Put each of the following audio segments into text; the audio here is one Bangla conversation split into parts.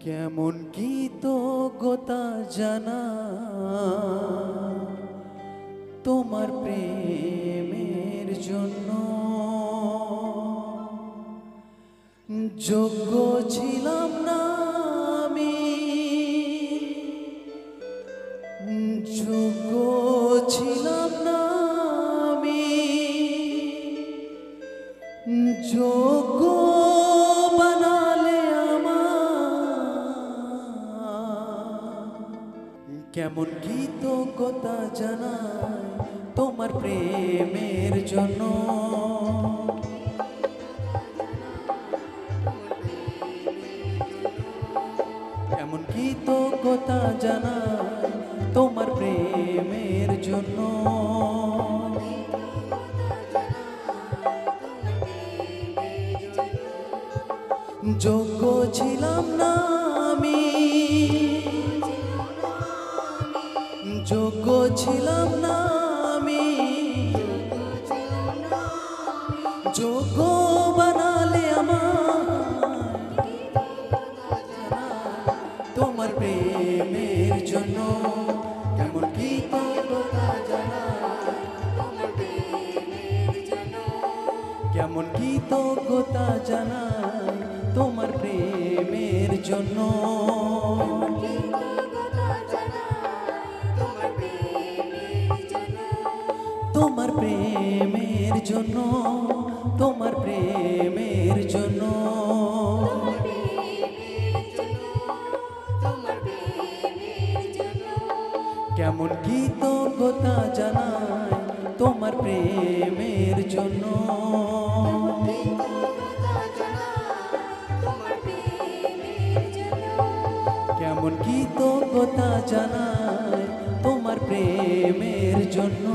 কেমন কৃতজ্ঞতা জানা তোমার প্রেমের জন্য। যোগ্য ছিলাম না আমি, যোগ্য ছিলাম না আমি, যোগ্য বানালে কেমন কৃতজ্ঞতা জানাই তোমার প্রেমের জন্য। কেমন কৃতজ্ঞতা জানাই তোমার প্রেমের জন্য। যোগ্য ছিলাম না আমি, যোগ্য ছিলাম না আমি, যোগ্য বানালে তোমার প্রেমের জন্য। কেমন কৃতজ্ঞতা জানাই, কেমন কৃতজ্ঞতা জানাই তোমার প্রেমের জন্য। তোমার প্রেমের জন্য, তোমার প্রেমের জন্য। কেমন কৃতজ্ঞতা জানাই তোমার প্রেমের জন্য। কেমন কৃতজ্ঞতা জানাই তোমার প্রেমের জন্য।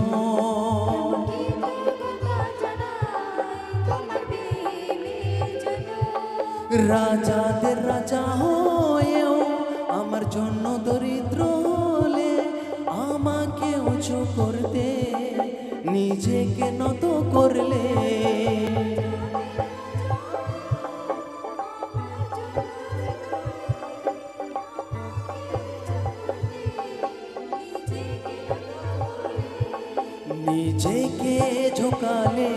রাজাদের রাজা হয়েও আমার জন্য দরিদ্র হলে আমাকে উঁচু করতে নিজেকে নত করলে। নিজেকে ঝোঁকালে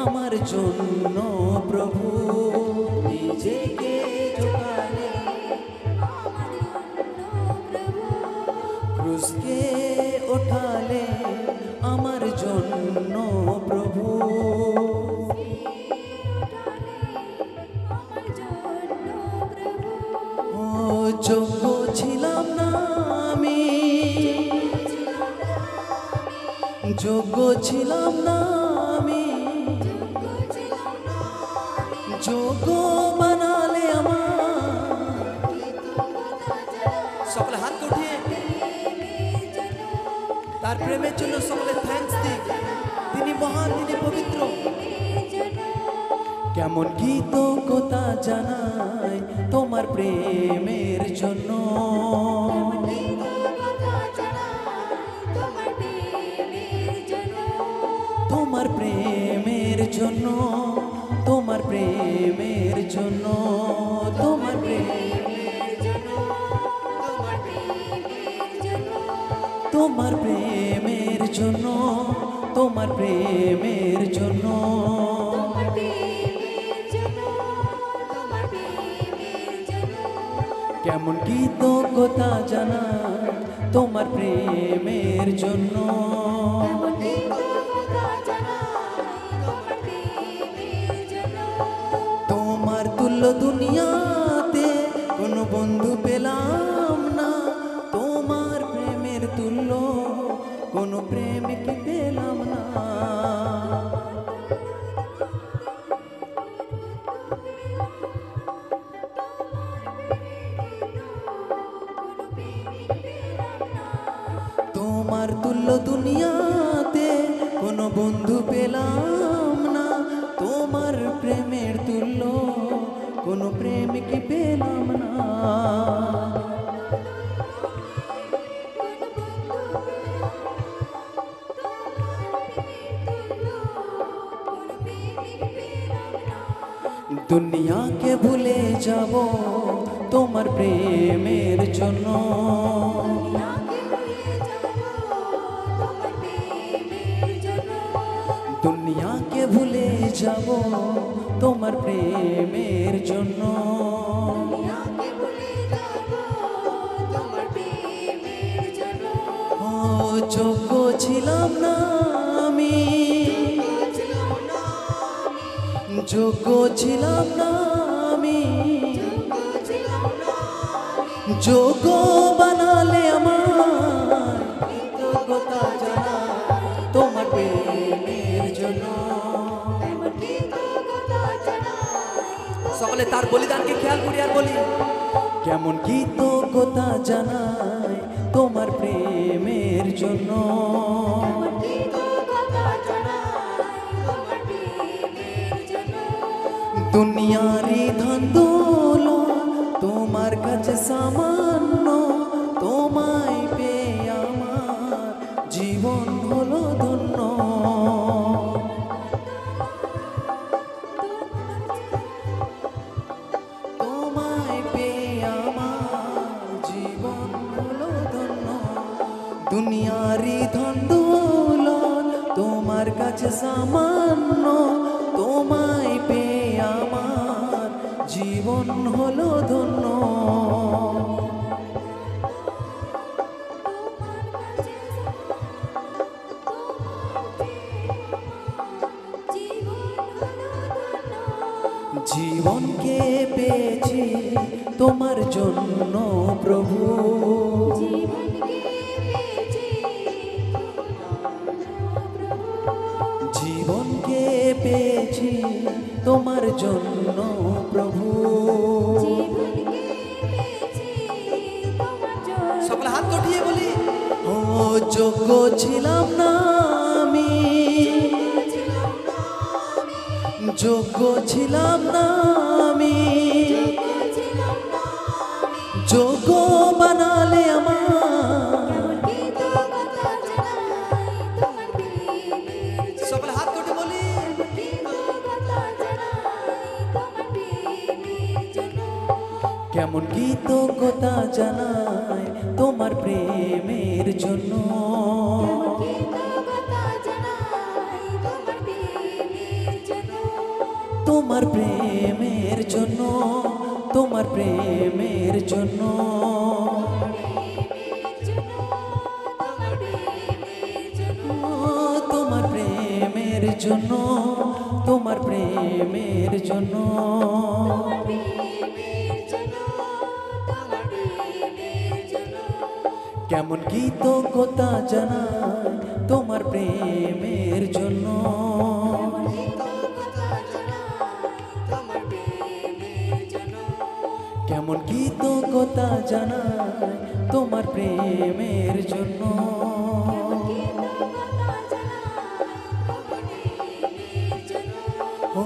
আমার জন্য প্রভু, নিজেকে ঝোঁকালে ক্রুশকে ওঠালে আমার জন্য প্রভু। ও যোগ্য ছিলাম না আমি, যোগ্য ছিলাম না আমি, যোগ্য বানালে সকলে হাত উঠিয়ে তার প্রেমের জন্য সকলে থ্যাঙ্কস দিক। তিনি মহান, তিনি পবিত্র। কেমন কৃতজ্ঞতা জানাই তোমার প্রেমের জন্য। তোমার প্রেমের জন্য, তোমার প্রেমের জন্য, তোমার প্রেমের জন্য, তোমার প্রেমের জন্য, তোমার প্রেমের জন্য। কেমন কৃতজ্ঞতা জানাই তোমার প্রেমের জন্য। তোমার তুল্য দুনিয়াতে কোনো বন্ধু পেলাম না, তোমার প্রেমের তুল্য কোনো প্রেমিক পেলাম না। তোমার তুল্য দুনিয়াতে কোনো বন্ধু পেলাম না, তোমার প্রেমের তুল্য কোনো প্রেমিক পেলাম না। दुनिया के भूले जाबो তোমার প্রেমের জন্য। দুনিয়াকে ভুলে যাব তোমার প্রেমের জন্য। ও যোগ্য ছিলাম না আমি, যোগ্য ছিলাম না আমি, যোগ্য বানালে আমার কৃতজ্ঞতা জানাই তোমার প্রেমের জন্য। সকলে তার বলিদানকে খেয়াল করি আর বলি, কেমন কৃতজ্ঞতা জানাই তোমার প্রেমের জন্য। দুনিয়ারি ধন দৌলত তোমার কাছে সামান্য, তোমায় পেয়ে আমার জীবন হলো ধন্য। তোমায় পেয়ে আমার জীবন হলো ধন্য। দুনিয়ারি ধন দৌলত তোমার কাছে সামান্য, তোমায় পেয়ে আমার জীবন হলো ধন্য। জীবনকে পেয়েছি তোমার জন্য প্রভু, জীবনকে পেয়েছি তোমার জন্য প্রভু। সকলে হাত উঠিয়ে বলি, ও যোগ্য ছিলাম না আমি, যোগ্য ছিলাম না আমি, যোগ্য বানালে আমার। সকলে হাত উঠে বলি, কেমন কৃতজ্ঞতা জানাই তোমার প্রেমের জন্য। তোমার প্রেমের জন্য, তোমার প্রেমের জন্য। তোমার প্রেমের জন্য, তোমার প্রেমের জন্য। কেমন কৃতজ্ঞতা জানাই তোমার প্রেমের জন্য। কেমন কৃতজ্ঞতা জানাই তোমার প্রেমের জন্য। ও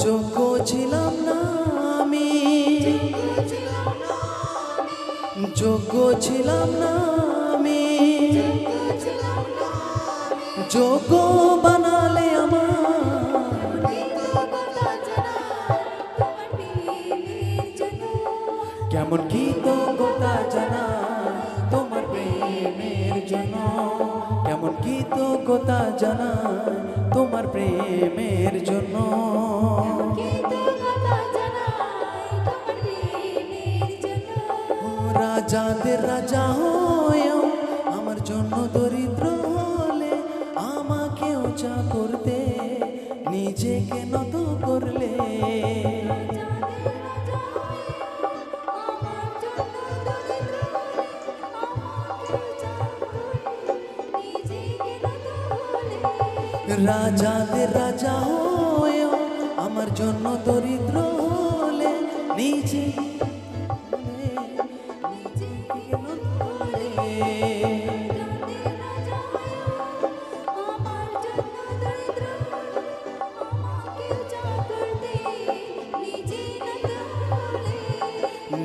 যোগ্য ছিলাম না আমি, যোগ্য ছিলাম না আমি, যোগ্য বানালে আমার। কেমন কৃতজ্ঞতা জানাই তোমার প্রেমের জন্য। কেমন কৃতজ্ঞতা জানাই তোমার প্রেমের জন্য। রাজাদের রাজা হয়েও আমার জন্য দরিদ্র হলে, আমাকে উঁচা করতে নিজেকে নত করলে। রাজাদের রাজা হয়েও আমার জন্য দরিদ্র হলে, নিজে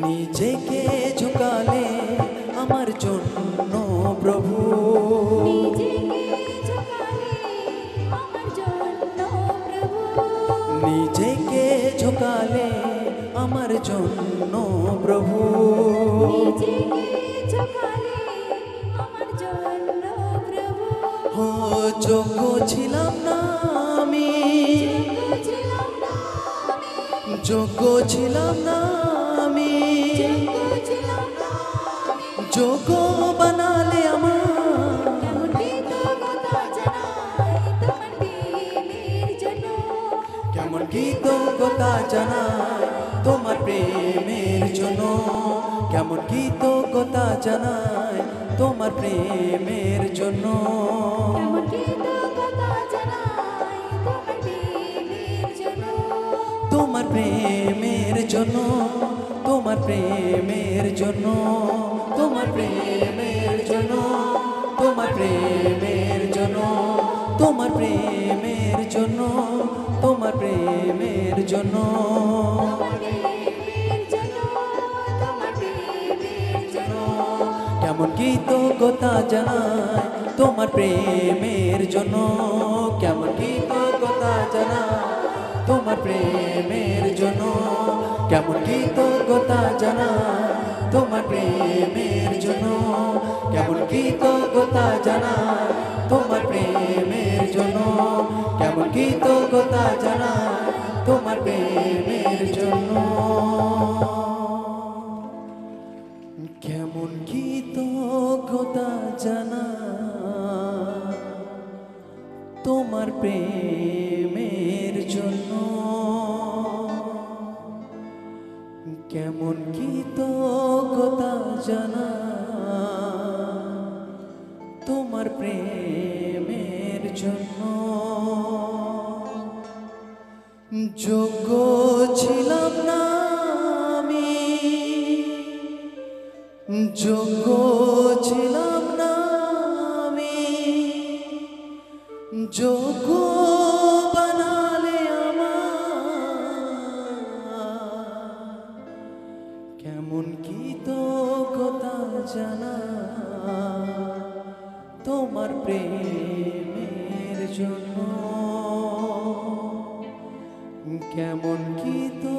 নিজেকে ঝুঁকালে আমার জন্য প্রভু। নিজেকে ঝুঁকালে আমার জন্য প্রভু। নিজেকে ঝোঁকালে আমার জন্য প্রভু। ও যোগ্য ছিলাম না আমি, ছিলাম না যোগ্য ছিলাম না আমি, ছিলাম না যোগ্য বানালে আমার। কেমন কৃতজ্ঞতা জানাই তোমার প্রেমের জন্য। কেমন কৃতজ্ঞতা জানাই তোমার প্রেমের জন্য। কেমন কৃতজ্ঞতা জানাই তোমার প্রেমের জন্য। কেমন কৃতজ্ঞতা জানাই তোমার প্রেমের জন্য। তোমার প্রেমের জন্য, তোমার প্রেমের জন্য, তোমার প্রেমের জন্য, তোমার প্রেমের জন্য, তোমার প্রেমের জন্য, তোমার প্রেমের জন্য। তোমার প্রেমের জন্য, তোমার প্রেমের জন্য। কেমন কৃতজ্ঞতা জানাই তোমার প্রেমের জন্য। কেমন কৃতজ্ঞতা জানাই তোমার প্রেমের জন্য। কেমন কৃতজ্ঞতা জানাই তোমার প্রেমের জন্য। কেমন কৃতজ্ঞতা জানাই তোমার প্রেমের জন্য। কেমন কৃতজ্ঞতা জানাই তোমার প্রেমের জন্য। কেমন কৃতজ্ঞতা জানাই তোমার প্রেমের জন্য। কেমন কৃতজ্ঞতা জানাই তোমার প্রেমের জন্য। যোগ্য ছিলাম না আমি, যোগ্য ছিলাম না আমি, যোগ্য বানালে আমার। কেমন কৃতজ্ঞতা জানাই তোমার প্রেমের জন্য। কেমন কৃতজ্ঞতা